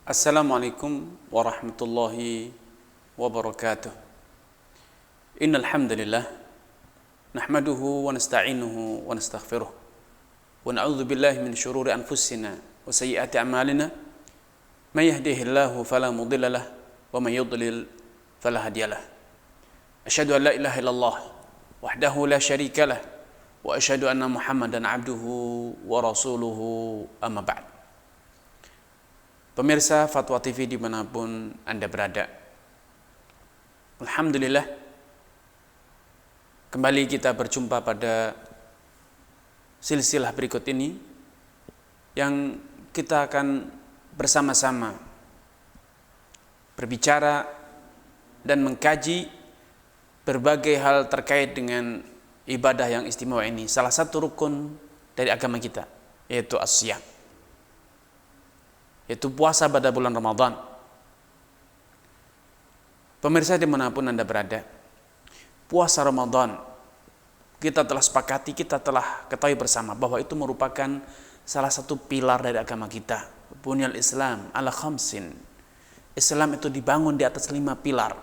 Assalamualaikum warahmatullahi wabarakatuh. Innal hamdalillah nahmaduhu wa nasta'inuhu wa nastaghfiruh wa na'udzu billahi min shururi anfusina wa sayyiati a'malina may yahdihillahu fala mudilla lahu wa may yudlil fala hadiya lahu. Asyhadu an la ilaha illallah wahdahu la syarika lahu wa asyhadu anna Muhammadan 'abduhu wa rasuluhu amma ba'd. Pemirsa Fatwa TV dimanapun Anda berada, alhamdulillah kembali kita berjumpa pada silsilah berikut ini yang kita akan bersama-sama berbicara dan mengkaji berbagai hal terkait dengan ibadah yang istimewa ini, salah satu rukun dari agama kita, yaitu as-siyam, yaitu puasa pada bulan Ramadan. Pemirsa dimanapun Anda berada, puasa Ramadan kita telah sepakati, kita telah ketahui bersama bahwa itu merupakan salah satu pilar dari agama kita. Bunyal Islam ala khamsin. Islam itu dibangun di atas 5 pilar.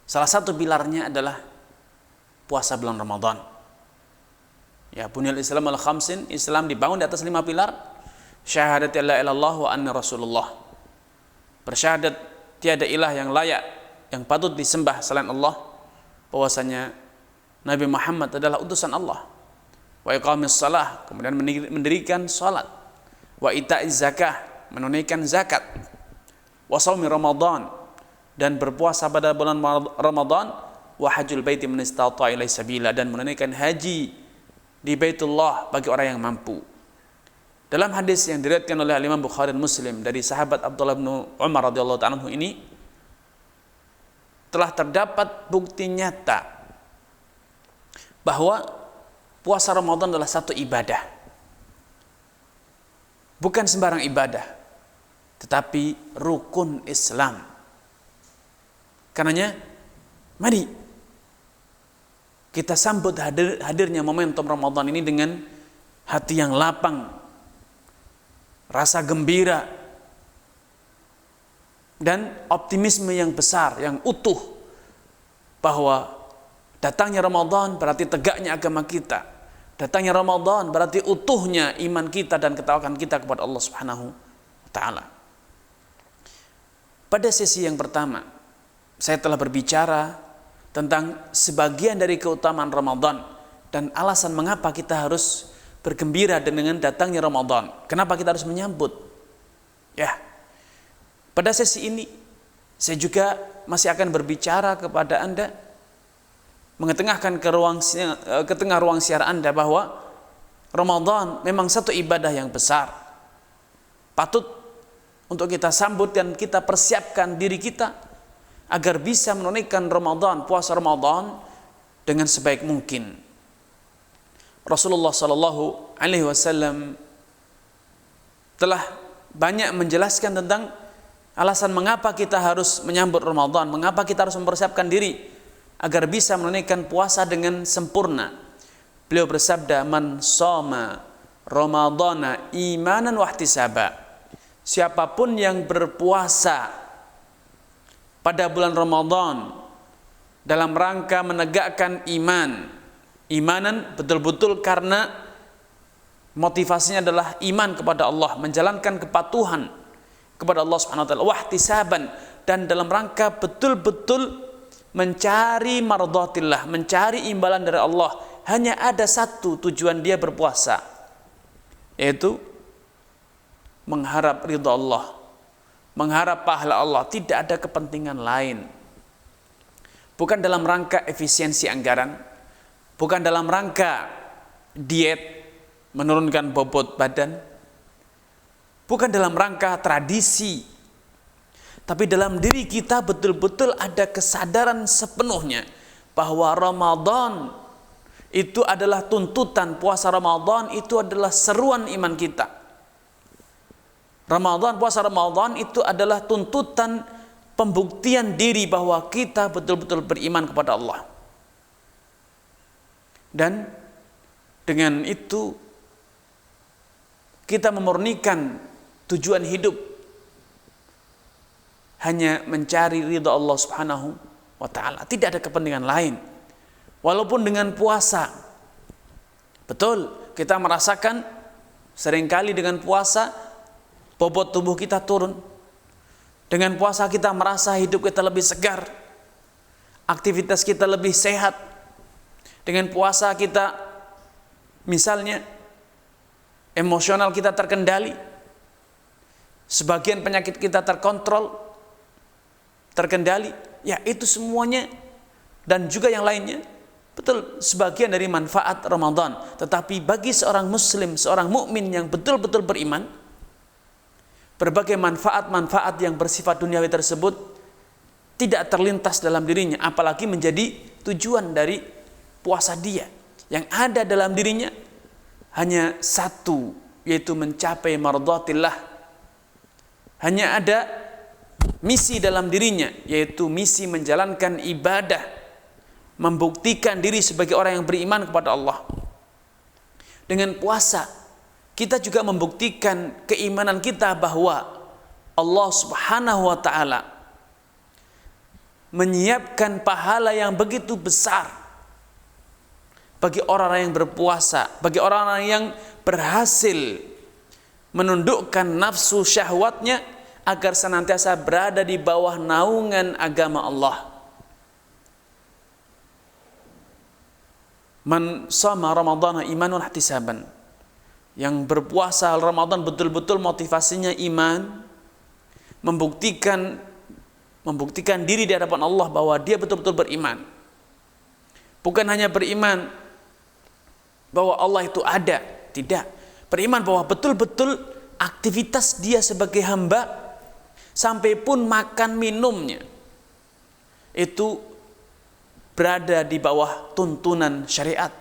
Salah satu pilarnya adalah puasa bulan Ramadan. Ya, bunyal Islam ala khamsin, Islam dibangun di atas 5 pilar. Syahadat la ilaha illallah wa anna rasulullah, bersyahadat tiada ilah yang layak, yang patut disembah selain Allah, bahwasanya Nabi Muhammad adalah utusan Allah. Wa iqamis salah, kemudian mendirikan salat. Wa ita'iz zakah, menunaikan zakat. Wa shaumi Ramadan, dan berpuasa pada bulan Ramadan. Wa hajjul baiti man istata'a ilaihi sabila, dan menunaikan haji di Baitullah bagi orang yang mampu. Dalam hadis yang diriwayatkan oleh Imam Bukhari dan Muslim dari sahabat Abdullah bin Umar radhiyallahu ta'ala anhu ini, telah terdapat bukti nyata bahwa puasa Ramadan adalah satu ibadah. Bukan sembarang ibadah, tetapi rukun Islam. Karenanya, mari kita sambut hadirnya momentum Ramadan ini dengan hati yang lapang, rasa gembira, dan optimisme yang besar, yang utuh, bahwa datangnya Ramadan berarti tegaknya agama kita. Datangnya Ramadan berarti utuhnya iman kita dan ketakwaan kita kepada Allah Subhanahu wa ta'ala. Pada sesi yang pertama, saya telah berbicara tentang sebagian dari keutamaan Ramadan dan alasan mengapa kita harus bergembira dengan datangnya Ramadan. Kenapa kita harus menyambut? Ya, pada sesi ini saya juga masih akan berbicara kepada Anda, mengetengahkan ke tengah ruang siar Anda bahwa Ramadan memang satu ibadah yang besar, patut untuk kita sambut dan kita persiapkan diri kita agar bisa menunaikan Ramadan, puasa Ramadan dengan sebaik mungkin. Rasulullah sallallahu alaihi wasallam telah banyak menjelaskan tentang alasan mengapa kita harus menyambut Ramadan, mengapa kita harus mempersiapkan diri agar bisa menunaikan puasa dengan sempurna. Beliau bersabda, "Man shoma Ramadhana imanan wa ihtisaba." Siapapun yang berpuasa pada bulan Ramadan dalam rangka menegakkan imanan betul-betul karena motivasinya adalah iman kepada Allah, menjalankan kepatuhan kepada Allah Subhanahu wa taala, wahtisaban, dan dalam rangka betul-betul mencari mardhatillah, mencari imbalan dari Allah. Hanya ada satu tujuan dia berpuasa, yaitu mengharap ridha Allah, mengharap pahala Allah, tidak ada kepentingan lain. Bukan dalam rangka efisiensi anggaran, bukan dalam rangka diet, menurunkan bobot badan, bukan dalam rangka tradisi, tapi dalam diri kita betul-betul ada kesadaran sepenuhnya bahwa Ramadan itu adalah tuntutan, puasa Ramadan itu adalah seruan iman kita. Puasa Ramadan itu adalah tuntutan pembuktian diri bahwa kita betul-betul beriman kepada Allah. Dan dengan itu kita memurnikan tujuan hidup hanya mencari ridha Allah Subhanahu wa ta'ala, tidak ada kepentingan lain. Walaupun dengan puasa, betul kita merasakan seringkali dengan puasa bobot tubuh kita turun. Dengan puasa kita merasa hidup kita lebih segar, aktivitas kita lebih sehat. Dengan puasa kita misalnya emosional kita terkendali, sebagian penyakit kita terkontrol, terkendali, ya itu semuanya dan juga yang lainnya, betul sebagian dari manfaat Ramadan. Tetapi bagi seorang muslim, seorang mukmin yang betul-betul beriman, berbagai manfaat-manfaat yang bersifat duniawi tersebut tidak terlintas dalam dirinya, apalagi menjadi tujuan dari puasa dia. Yang ada dalam dirinya hanya satu, yaitu mencapai mardhatillah. Hanya ada misi dalam dirinya, yaitu misi menjalankan ibadah, membuktikan diri sebagai orang yang beriman kepada Allah. Dengan puasa kita juga membuktikan keimanan kita bahwa Allah Subhanahu wa ta'ala menyiapkan pahala yang begitu besar bagi orang-orang yang berpuasa, bagi orang-orang yang berhasil menundukkan nafsu syahwatnya agar senantiasa berada di bawah naungan agama Allah. Man shama ramadhana imanan wa ihtisaban. Yang berpuasa Ramadan betul-betul motivasinya iman, membuktikan diri di hadapan Allah bahwa dia betul-betul beriman. Bukan hanya beriman bahwa Allah itu ada, tidak. Beriman bahwa betul-betul aktivitas dia sebagai hamba, sampai pun makan minumnya itu berada di bawah tuntunan syariat.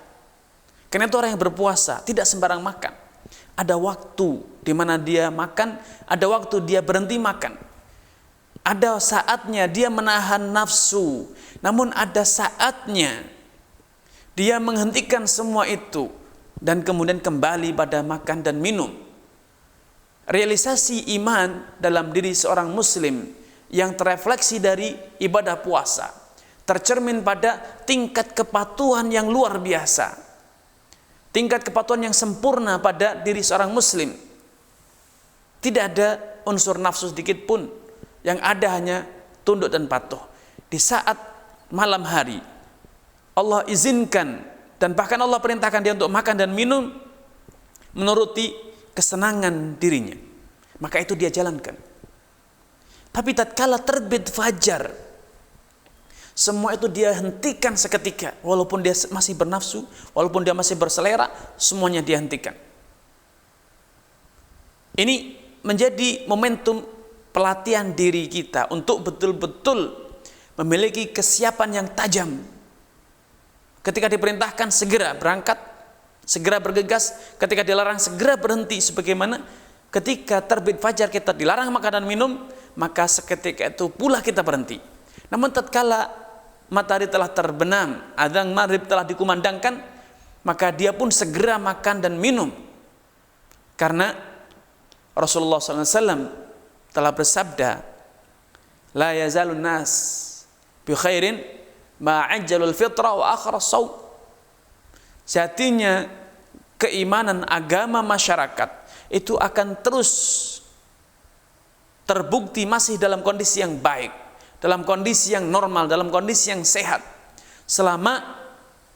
Karena itu orang yang berpuasa tidak sembarang makan. Ada waktu di mana dia makan, ada waktu dia berhenti makan. Ada saatnya dia menahan nafsu, namun ada saatnya dia menghentikan semua itu dan kemudian kembali pada makan dan minum. Realisasi iman dalam diri seorang muslim yang terefleksi dari ibadah puasa tercermin pada tingkat kepatuhan yang luar biasa, tingkat kepatuhan yang sempurna pada diri seorang muslim. Tidak ada unsur nafsu sedikit pun, yang ada hanya tunduk dan patuh. Di saat malam hari Allah izinkan dan bahkan Allah perintahkan dia untuk makan dan minum menuruti kesenangan dirinya, maka itu dia jalankan. Tapi tatkala terbit fajar, semua itu dia hentikan seketika. Walaupun dia masih bernafsu, walaupun dia masih berselera, semuanya dia hentikan. Ini menjadi momentum pelatihan diri kita untuk betul-betul memiliki kesiapan yang tajam. Ketika diperintahkan segera berangkat, segera bergegas. Ketika dilarang segera berhenti. Sebagaimana ketika terbit fajar kita dilarang makan dan minum, maka seketika itu pula kita berhenti. Namun tatkala matahari telah terbenam, adzan maghrib telah dikumandangkan, maka dia pun segera makan dan minum. Karena Rasulullah SAW telah bersabda, la yazalun nas bi khairin ma'ajjalul fitra wa akhras shaum. Sejatinya keimanan agama masyarakat itu akan terus terbukti masih dalam kondisi yang baik, dalam kondisi yang normal, dalam kondisi yang sehat, selama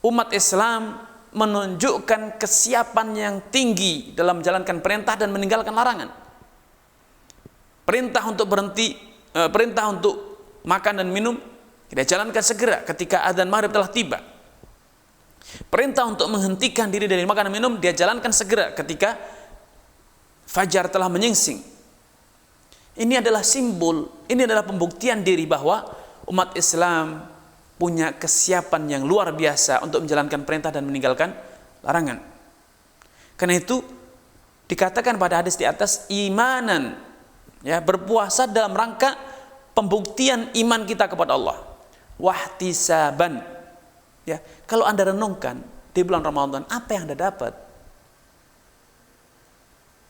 umat Islam menunjukkan kesiapan yang tinggi dalam menjalankan perintah dan meninggalkan larangan. Perintah untuk berhenti, perintah untuk makan dan minum kita jalankan segera ketika adzan maghrib telah tiba. Perintah untuk menghentikan diri dari makan dan minum dia jalankan segera ketika fajar telah menyingsing. Ini adalah simbol, ini adalah pembuktian diri bahwa umat Islam punya kesiapan yang luar biasa untuk menjalankan perintah dan meninggalkan larangan. Karena itu dikatakan pada hadis di atas, imanan, ya, berpuasa dalam rangka pembuktian iman kita kepada Allah. Wahtisaban, ya, kalau Anda renungkan di bulan Ramadan, apa yang Anda dapat?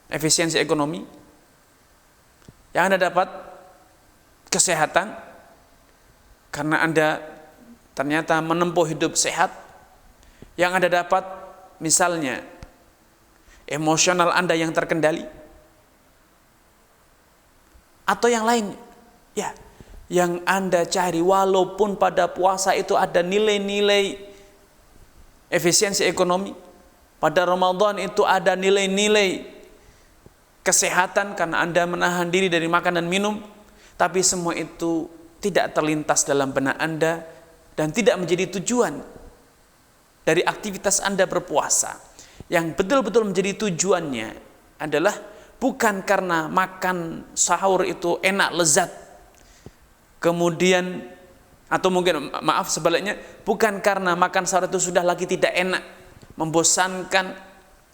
Efisiensi ekonomi, Yang Anda dapat kesehatan karena Anda ternyata menempuh hidup sehat. Yang Anda dapat misalnya emosional Anda yang terkendali, atau yang lain. Ya, yang Anda cari, walaupun pada puasa itu ada nilai-nilai efisiensi ekonomi, pada Ramadan itu ada nilai-nilai kesehatan karena Anda menahan diri dari makan dan minum, tapi semua itu tidak terlintas dalam benak Anda dan tidak menjadi tujuan dari aktivitas Anda berpuasa. Yang betul-betul menjadi tujuannya adalah bukan karena makan sahur itu enak, lezat, kemudian, atau mungkin maaf sebaliknya, bukan karena makan sahur itu sudah lagi tidak enak, membosankan,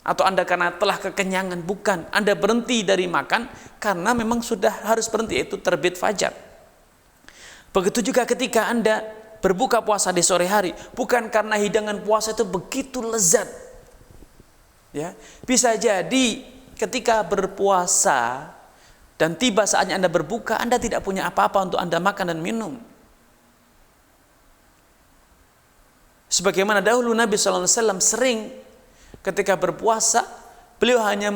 atau Anda karena telah kekenyangan. Bukan, Anda berhenti dari makan karena memang sudah harus berhenti, yaitu terbit fajar. Begitu juga ketika Anda berbuka puasa di sore hari, bukan karena hidangan puasa itu begitu lezat. Ya, bisa jadi ketika berpuasa dan tiba saatnya Anda berbuka, Anda tidak punya apa-apa untuk Anda makan dan minum. Sebagaimana dahulu Nabi SAW sering ketika berpuasa, beliau hanya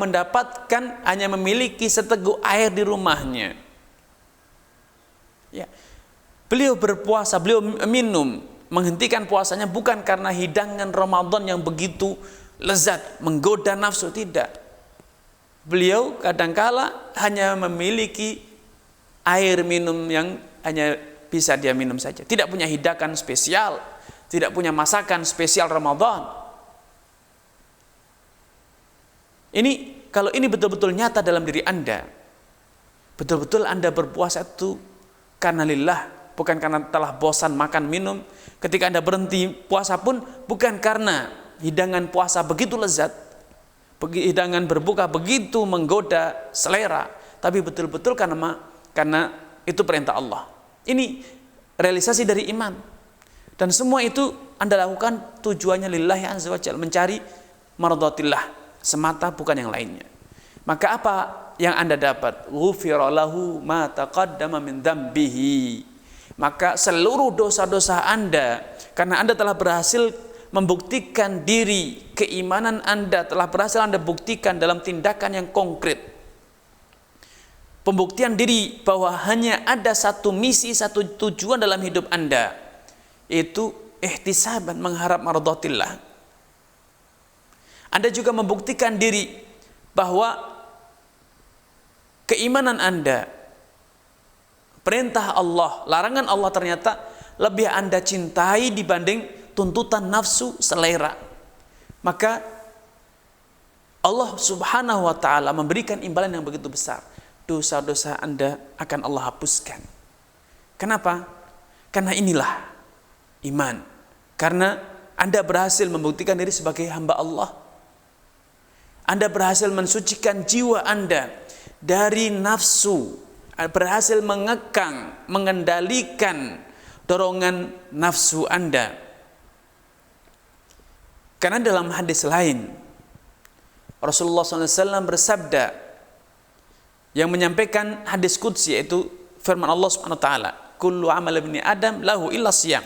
memiliki seteguk air di rumahnya. Ya. Beliau berpuasa, beliau minum, menghentikan puasanya bukan karena hidangan Ramadan yang begitu lezat, menggoda nafsu, tidak. Beliau kadangkala hanya memiliki air minum yang hanya bisa dia minum saja. Tidak punya hidangan spesial, tidak punya masakan spesial Ramadan. Ini, kalau ini betul-betul nyata dalam diri Anda, betul-betul Anda berpuasa itu karena lillah, bukan karena telah bosan makan minum. Ketika Anda berhenti puasa pun bukan karena hidangan puasa begitu lezat, hidangan berbuka begitu menggoda selera, tapi betul-betul karena itu perintah Allah. Ini realisasi dari iman. Dan semua itu Anda lakukan tujuannya lillahi azza wa jalla, mencari mardhatillah semata, bukan yang lainnya. Maka apa yang Anda dapat? Ghufira lahu ma taqaddama min dzambihi. Maka seluruh dosa-dosa Anda, karena Anda telah berhasil membuktikan diri, keimanan Anda telah berhasil Anda buktikan dalam tindakan yang konkret. Pembuktian diri bahwa hanya ada satu misi, satu tujuan dalam hidup Anda, yaitu ihtisaban, mengharap mardhatillah. Anda juga membuktikan diri bahwa keimanan Anda, perintah Allah, larangan Allah ternyata lebih Anda cintai dibanding tuntutan nafsu selera. Maka Allah Subhanahu wa ta'ala memberikan imbalan yang begitu besar. Dosa-dosa Anda akan Allah hapuskan. Kenapa? Karena inilah iman. Karena Anda berhasil membuktikan diri sebagai hamba Allah. Anda berhasil mensucikan jiwa Anda dari nafsu, berhasil mengekang, mengendalikan dorongan nafsu Anda. Karena dalam hadis lain Rasulullah SAW bersabda yang menyampaikan hadis qudsi, yaitu firman Allah Subhanahu wa taala, kullu amal ibni adam lahu illa siyam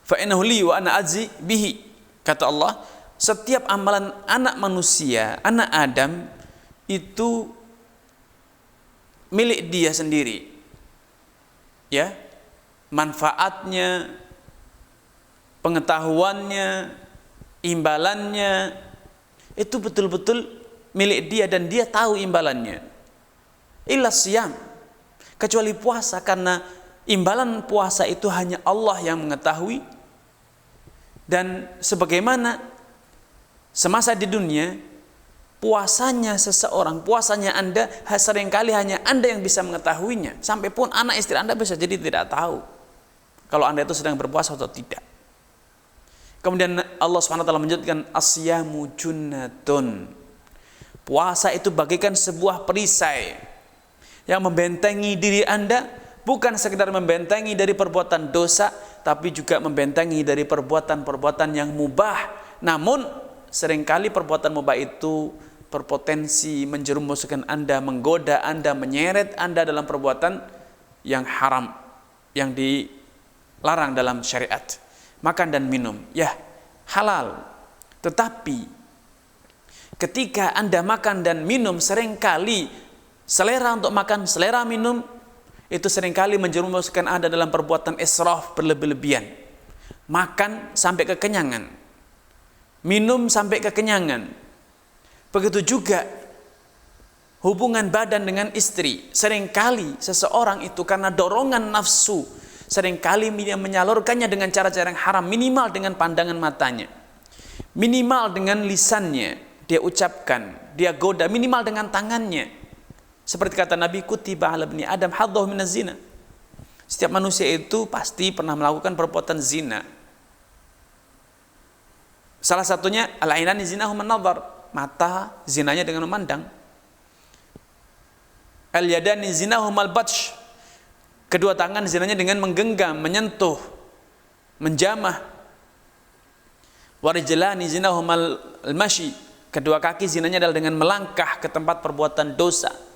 fa innahu li wa ana ajzi bihi. Kata Allah, setiap amalan anak manusia, anak Adam, itu milik dia sendiri. Ya, manfaatnya, pengetahuannya, imbalannya itu betul-betul milik dia dan dia tahu imbalannya. Illa siyam, kecuali puasa, karena imbalan puasa itu hanya Allah yang mengetahui. Dan sebagaimana semasa di dunia, puasanya seseorang, puasanya Anda seringkali hanya Anda yang bisa mengetahuinya. Sampai pun anak istri Anda bisa jadi tidak tahu kalau Anda itu sedang berpuasa atau tidak. Kemudian Allah SWT menyebutkan asyamu junnatun. Puasa itu bagaikan sebuah perisai yang membentengi diri Anda, bukan sekedar membentengi dari perbuatan dosa, tapi juga membentengi dari perbuatan-perbuatan yang mubah. Namun seringkali perbuatan mubah itu berpotensi menjerumuskan Anda, menggoda Anda, menyeret Anda dalam perbuatan yang haram, yang dilarang dalam syariat. Makan dan minum, ya halal. Tetapi ketika Anda makan dan minum, seringkali selera untuk makan, selera minum, itu seringkali menjerumuskan Anda dalam perbuatan israf, berlebih-lebihan. Makan sampai kekenyangan, minum sampai kekenyangan. Begitu juga hubungan badan dengan istri. Seringkali seseorang itu karena dorongan nafsu, seringkali dia menyalurkannya dengan cara-cara yang haram, minimal dengan pandangan matanya, minimal dengan lisannya dia ucapkan, dia goda, minimal dengan tangannya. Seperti kata Nabi, kutiba ala ibni Adam haddahu minaz zina. Setiap manusia itu pasti pernah melakukan perbuatan zina. Salah satunya al-ainani zinahum an-nadhar, mata zinanya dengan memandang. Al-yadani zinahum al-batsh, kedua tangan zinanya dengan menggenggam, menyentuh, menjamah. Warijlani zinahum al-mashi, kedua kaki zinanya adalah dengan melangkah ke tempat perbuatan dosa.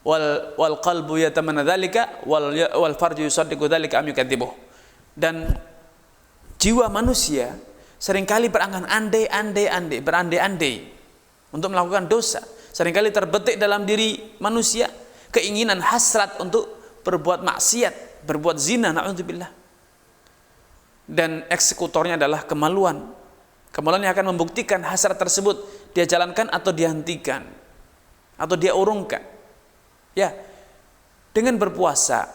Wal qalbu yatamanna dzalika wal farju yusaddiqu dzalika am yukadzibuh. Dan jiwa manusia seringkali berandai-andai untuk melakukan dosa. Seringkali terbetik dalam diri manusia keinginan, hasrat untuk berbuat maksiat, berbuat zina, na'udzubillah. Dan eksekutornya adalah kemaluan. Kemaluan yang akan membuktikan hasrat tersebut dia jalankan atau dihentikan atau dia urungkan. Ya, dengan berpuasa,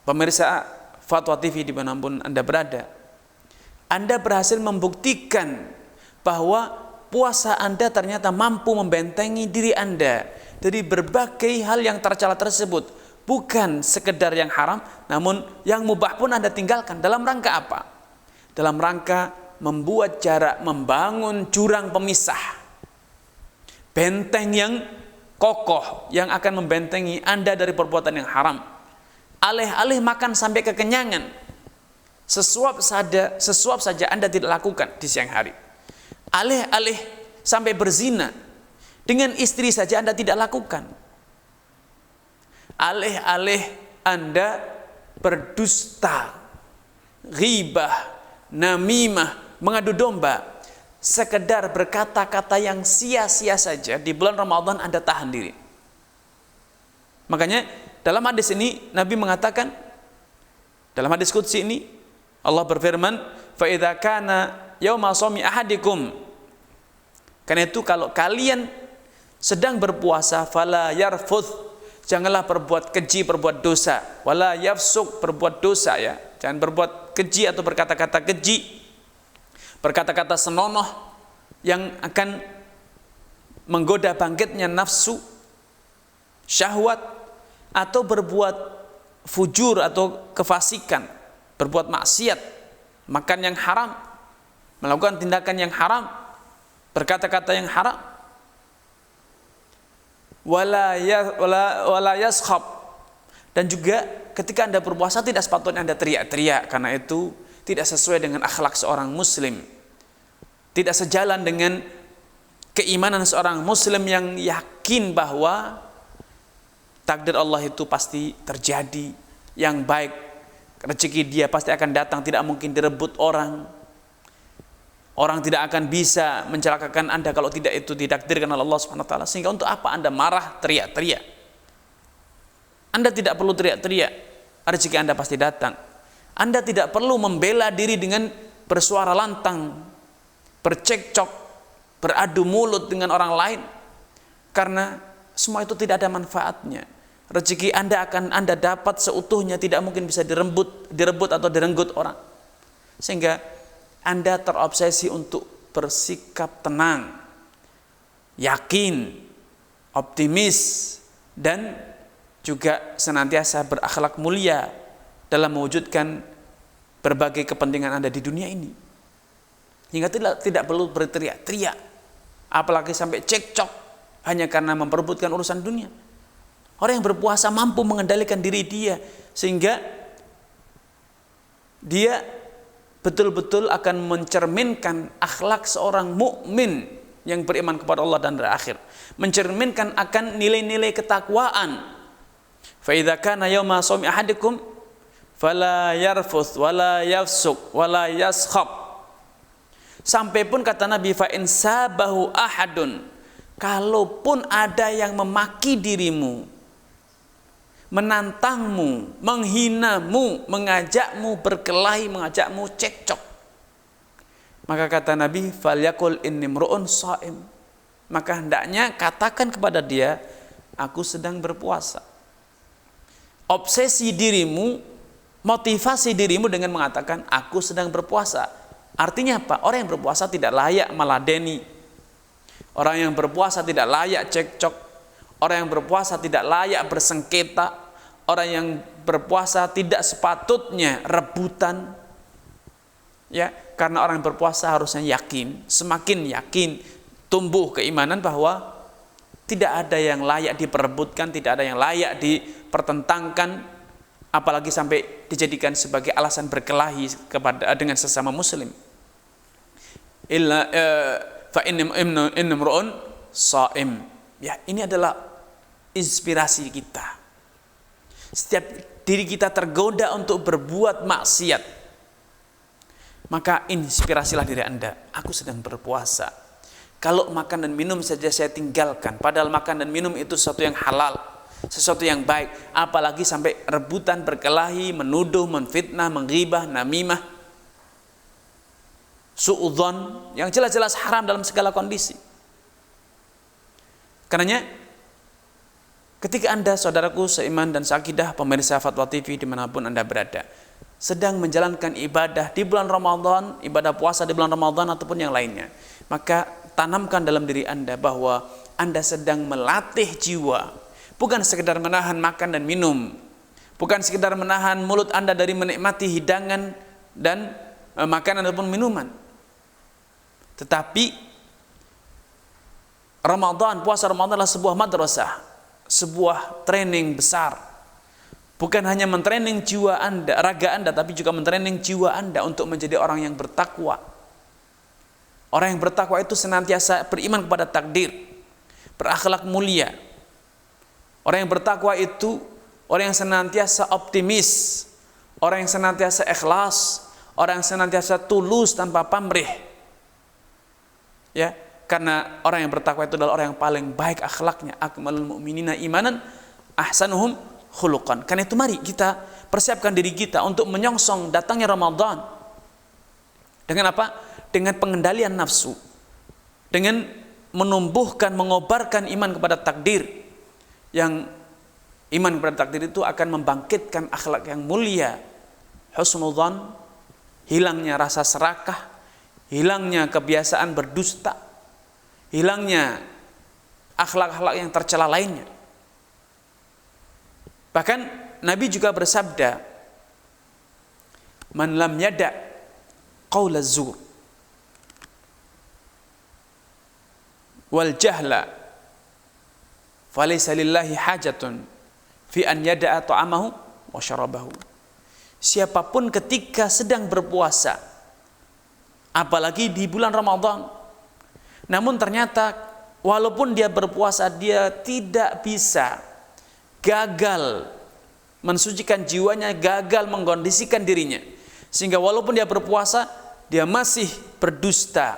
pemirsa Fatwa TV dimanapun Anda berada, Anda berhasil membuktikan bahwa puasa Anda ternyata mampu membentengi diri Anda dari berbagai hal yang tercela tersebut. Bukan sekedar yang haram, namun yang mubah pun Anda tinggalkan. Dalam rangka apa? Dalam rangka membuat jarak, membangun jurang pemisah, benteng yang kokoh yang akan membentengi Anda dari perbuatan yang haram. Alih-alih makan sampai kekenyangan, sesuap saja Anda tidak lakukan di siang hari. Alih-alih sampai berzina, dengan istri saja Anda tidak lakukan. Alih-alih Anda berdusta, ghibah, namimah, mengadu domba, sekedar berkata-kata yang sia-sia saja di bulan Ramadan Anda tahan diri. Makanya dalam hadis ini Nabi mengatakan, dalam hadis qudsi ini Allah berfirman, fa idza kana yauma shaumi ahadikum, karena itu kalau kalian sedang berpuasa, fala yarfuth, janganlah berbuat keji, berbuat dosa, wala yafsuk, berbuat dosa, ya, jangan berbuat keji atau berkata-kata keji, berkata-kata senonoh yang akan menggoda bangkitnya nafsu, syahwat, atau berbuat fujur atau kefasikan, berbuat maksiat, makan yang haram, melakukan tindakan yang haram, berkata-kata yang haram. Wala yaskhab, dan juga ketika Anda berpuasa tidak sepatutnya Anda teriak-teriak, karena itu tidak sesuai dengan akhlak seorang muslim, tidak sejalan dengan keimanan seorang muslim yang yakin bahwa takdir Allah itu pasti terjadi, yang baik, rezeki dia pasti akan datang, tidak mungkin direbut orang. Orang tidak akan bisa mencelakakan Anda kalau tidak itu ditakdirkan oleh Allah Subhanahu wa taala. Sehingga untuk apa Anda marah, teriak-teriak? Anda tidak perlu teriak-teriak, rezeki Anda pasti datang. Anda tidak perlu membela diri dengan bersuara lantang, bercekcok, beradu mulut dengan orang lain, karena semua itu tidak ada manfaatnya. Rezeki Anda akan Anda dapat seutuhnya, tidak mungkin bisa direbut atau direnggut orang. Sehingga Anda terobsesi untuk bersikap tenang, yakin, optimis, dan juga senantiasa berakhlak mulia dalam mewujudkan berbagai kepentingan Anda di dunia ini. Hingga tidak perlu berteriak-teriak, apalagi sampai cekcok hanya karena memperebutkan urusan dunia. Orang yang berpuasa mampu mengendalikan diri dia, sehingga dia betul-betul akan mencerminkan akhlak seorang mukmin yang beriman kepada Allah dan hari akhir, mencerminkan akan nilai-nilai ketakwaan. Fa idza kana yauma shaumi ahadikum fala yarfuth wala yafsuq wala yaskhab. Sampai pun kata Nabi, fa in sabahu ahadun, kalaupun ada yang memaki dirimu, menantangmu, menghinamu, mengajakmu berkelahi, mengajakmu cekcok, maka kata Nabi, falyakul inni mru'un shaim, maka hendaknya katakan kepada dia, aku sedang berpuasa. Obsesi dirimu, motivasi dirimu dengan mengatakan aku sedang berpuasa. Artinya apa? Orang yang berpuasa tidak layak meladeni. Orang yang berpuasa tidak layak cekcok. Orang yang berpuasa tidak layak bersengketa. Orang yang berpuasa tidak sepatutnya rebutan. Ya, karena orang yang berpuasa harusnya yakin, semakin yakin tumbuh keimanan bahwa tidak ada yang layak diperebutkan, tidak ada yang layak dipertentangkan, apalagi sampai dijadikan sebagai alasan berkelahi dengan sesama muslim. Illa fa inna mru'un shaim. Ya, ini adalah inspirasi kita. Setiap diri kita tergoda untuk berbuat maksiat, maka inspirasilah diri Anda. Aku sedang berpuasa. Kalau makan dan minum saja saya tinggalkan, padahal makan dan minum itu sesuatu yang halal, sesuatu yang baik, apalagi sampai rebutan, berkelahi, menuduh, menfitnah, menghibah, namimah, suudzon, yang jelas-jelas haram dalam segala kondisi. Karenanya ketika Anda, saudaraku seiman dan seakidah, pemirsa Fatwa TV dimanapun Anda berada, sedang menjalankan ibadah di bulan Ramadan, ibadah puasa di bulan Ramadan ataupun yang lainnya, maka tanamkan dalam diri Anda bahwa Anda sedang melatih jiwa, bukan sekedar menahan makan dan minum, bukan sekedar menahan mulut Anda dari menikmati hidangan dan makanan ataupun minuman, tetapi Ramadan, puasa Ramadan adalah sebuah madrasah, sebuah training besar. Bukan hanya mentraining jiwa Anda, raga Anda, tapi juga mentraining jiwa Anda untuk menjadi orang yang bertakwa. Orang yang bertakwa itu senantiasa beriman kepada takdir, berakhlak mulia. Orang yang bertakwa itu orang yang senantiasa optimis, orang yang senantiasa ikhlas, orang yang senantiasa tulus tanpa pamrih. Ya, karena orang yang bertakwa itu adalah orang yang paling baik akhlaknya. Akmalul mu'minina imanan ahsanuhum khuluqan. Karena itu mari kita persiapkan diri kita untuk menyongsong datangnya Ramadan. Dengan apa? Dengan pengendalian nafsu, dengan menumbuhkan, mengobarkan iman kepada takdir. Yang iman kepada takdir itu akan membangkitkan akhlak yang mulia, husnudzan, hilangnya rasa serakah, hilangnya kebiasaan berdusta, hilangnya akhlak-akhlak yang tercela lainnya. Bahkan Nabi juga bersabda, man lam yada qaula zur wal jahla falaysa lillahi hajatun fi an yada'a ta'amahu wa syarabahu. Siapapun ketika sedang berpuasa, apalagi di bulan Ramadan, namun ternyata walaupun dia berpuasa, dia tidak bisa, gagal mensucikan jiwanya, gagal mengkondisikan dirinya, sehingga walaupun dia berpuasa, dia masih berdusta,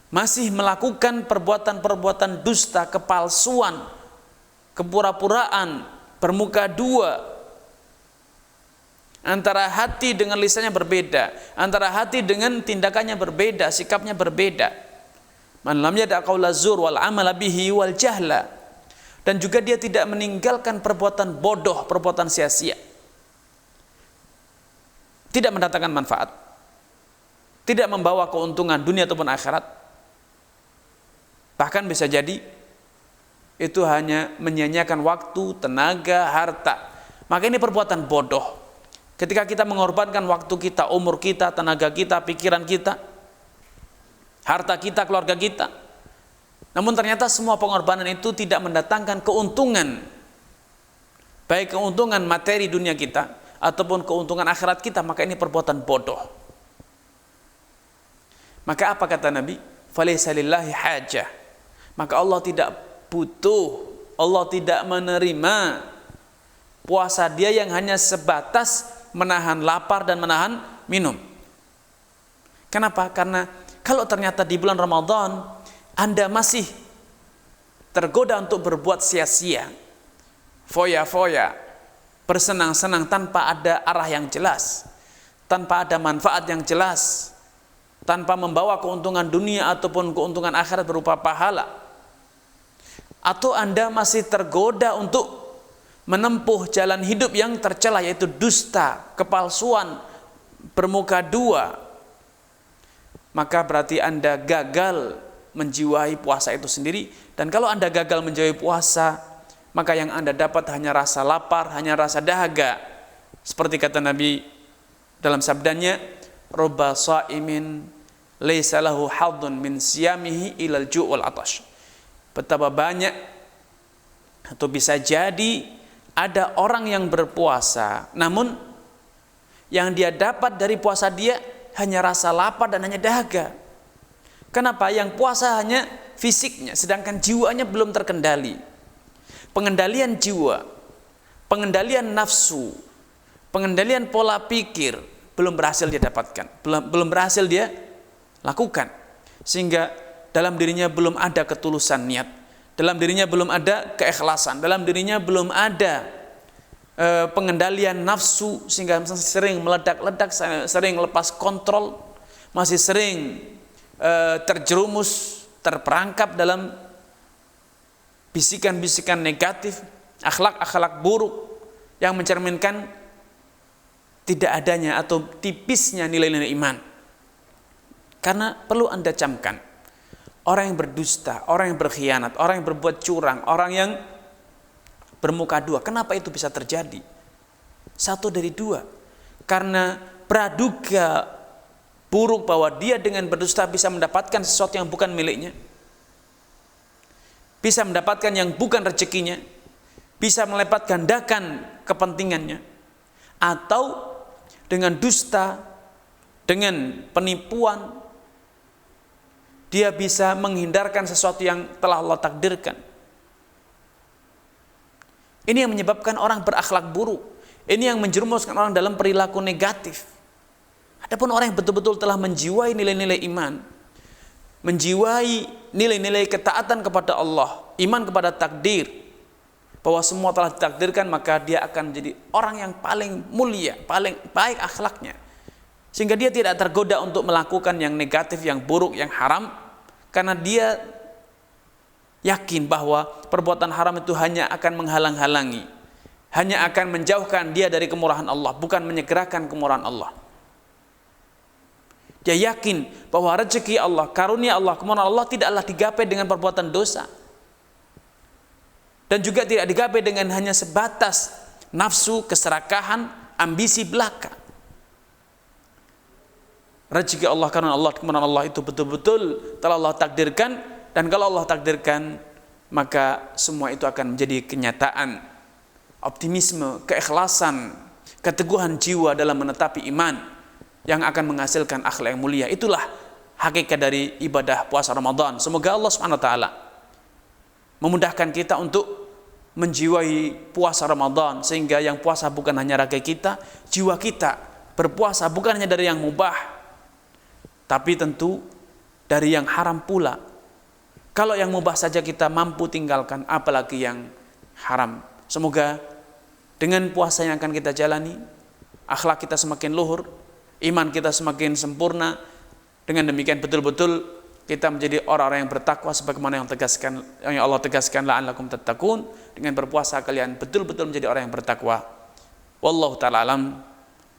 masih melakukan perbuatan-perbuatan dusta, kepalsuan, kepura-puraan, bermuka dua, antara hati dengan lisannya berbeda, antara hati dengan tindakannya berbeda, sikapnya berbeda. Man lam yada' qaula zur wal amala bihi wal jahla. Dan juga dia tidak meninggalkan perbuatan bodoh, perbuatan sia-sia, tidak mendatangkan manfaat, tidak membawa keuntungan dunia ataupun akhirat. Bahkan bisa jadi itu hanya menyia-nyiakan waktu, tenaga, harta. Maka ini perbuatan bodoh. Ketika kita mengorbankan waktu kita, umur kita, tenaga kita, pikiran kita, harta kita, keluarga kita, namun ternyata semua pengorbanan itu tidak mendatangkan keuntungan, baik keuntungan materi dunia kita ataupun keuntungan akhirat kita, maka ini perbuatan bodoh. Maka apa kata Nabi? falaysa lillahi hajah. Maka Allah tidak butuh, Allah tidak menerima puasa dia yang hanya sebatas menahan lapar dan menahan minum. Kenapa? Karena kalau ternyata di bulan Ramadan Anda masih tergoda untuk berbuat sia-sia, foya-foya, bersenang-senang tanpa ada arah yang jelas, tanpa ada manfaat yang jelas, tanpa membawa keuntungan dunia ataupun keuntungan akhirat berupa pahala, atau Anda masih tergoda untuk menempuh jalan hidup yang tercela, yaitu dusta, kepalsuan, bermuka dua, maka berarti Anda gagal menjiwai puasa itu sendiri. Dan kalau Anda gagal menjiwai puasa, maka yang Anda dapat hanya rasa lapar, hanya rasa dahaga. Seperti kata Nabi dalam sabdanya, "Rubba sha'imin laisa lahu hadun min siyamihi ilal ju' wal atash." Betapa banyak atau bisa jadi ada orang yang berpuasa, namun yang dia dapat dari puasa dia hanya rasa lapar dan hanya dahaga. Kenapa? Yang puasa hanya fisiknya, sedangkan jiwanya belum terkendali. Pengendalian jiwa, pengendalian nafsu, pengendalian pola pikir belum berhasil dia dapatkan, belum berhasil dia lakukan. Sehingga dalam dirinya belum ada ketulusan niat, dalam dirinya belum ada keikhlasan, dalam dirinya belum ada pengendalian nafsu, sehingga sering meledak-ledak, sering lepas kontrol, masih sering terjerumus, terperangkap dalam bisikan-bisikan negatif, akhlak-akhlak buruk yang mencerminkan tidak adanya atau tipisnya nilai-nilai iman. Karena perlu Anda camkan, orang yang berdusta, orang yang berkhianat, orang yang berbuat curang, orang yang bermuka dua, kenapa itu bisa terjadi? Satu dari dua, karena praduga buruk bahwa dia dengan berdusta bisa mendapatkan sesuatu yang bukan miliknya, bisa mendapatkan yang bukan rezekinya, bisa melipat gandakan kepentingannya, atau dengan dusta, dengan penipuan, dia bisa menghindarkan sesuatu yang telah Allah takdirkan. Ini yang menyebabkan orang berakhlak buruk, ini yang menjerumuskan orang dalam perilaku negatif. Adapun orang yang betul-betul telah menjiwai nilai-nilai iman, menjiwai nilai-nilai ketaatan kepada Allah, iman kepada takdir, bahwa semua telah ditakdirkan, maka dia akan menjadi orang yang paling mulia, paling baik akhlaknya, sehingga dia tidak tergoda untuk melakukan yang negatif, yang buruk, yang haram, karena dia yakin bahwa perbuatan haram itu hanya akan menghalang-halangi, hanya akan menjauhkan dia dari kemurahan Allah, bukan menyegerakan kemurahan Allah. Dia yakin bahwa rezeki Allah, karunia Allah, kemurahan Allah tidaklah digapai dengan perbuatan dosa, dan juga tidak digapai dengan hanya sebatas nafsu, keserakahan, ambisi belaka. Rezeki Allah, karunia Allah, kemurahan Allah itu betul-betul telah Allah takdirkan, dan kalau Allah takdirkan, maka semua itu akan menjadi kenyataan. Optimisme, keikhlasan, keteguhan jiwa dalam menetapi iman yang akan menghasilkan akhlak yang mulia. Itulah hakikat dari ibadah puasa Ramadan. Semoga Allah SWT memudahkan kita untuk menjiwai puasa Ramadan, sehingga yang puasa bukan hanya raga kita, jiwa kita berpuasa bukan hanya dari yang mubah, tapi tentu dari yang haram pula. Kalau yang mubah saja kita mampu tinggalkan, apalagi yang haram. Semoga dengan puasa yang akan kita jalani, akhlak kita semakin luhur, iman kita semakin sempurna. Dengan demikian betul-betul kita menjadi orang-orang yang bertakwa, sebagaimana yang Allah tegaskan, la'allakum tattaqun. Dengan berpuasa kalian betul-betul menjadi orang yang bertakwa. Wallahu ta'ala alam,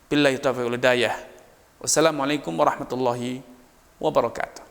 billahi taufiq wal hidayah. Wassalamualaikum warahmatullahi wabarakatuh.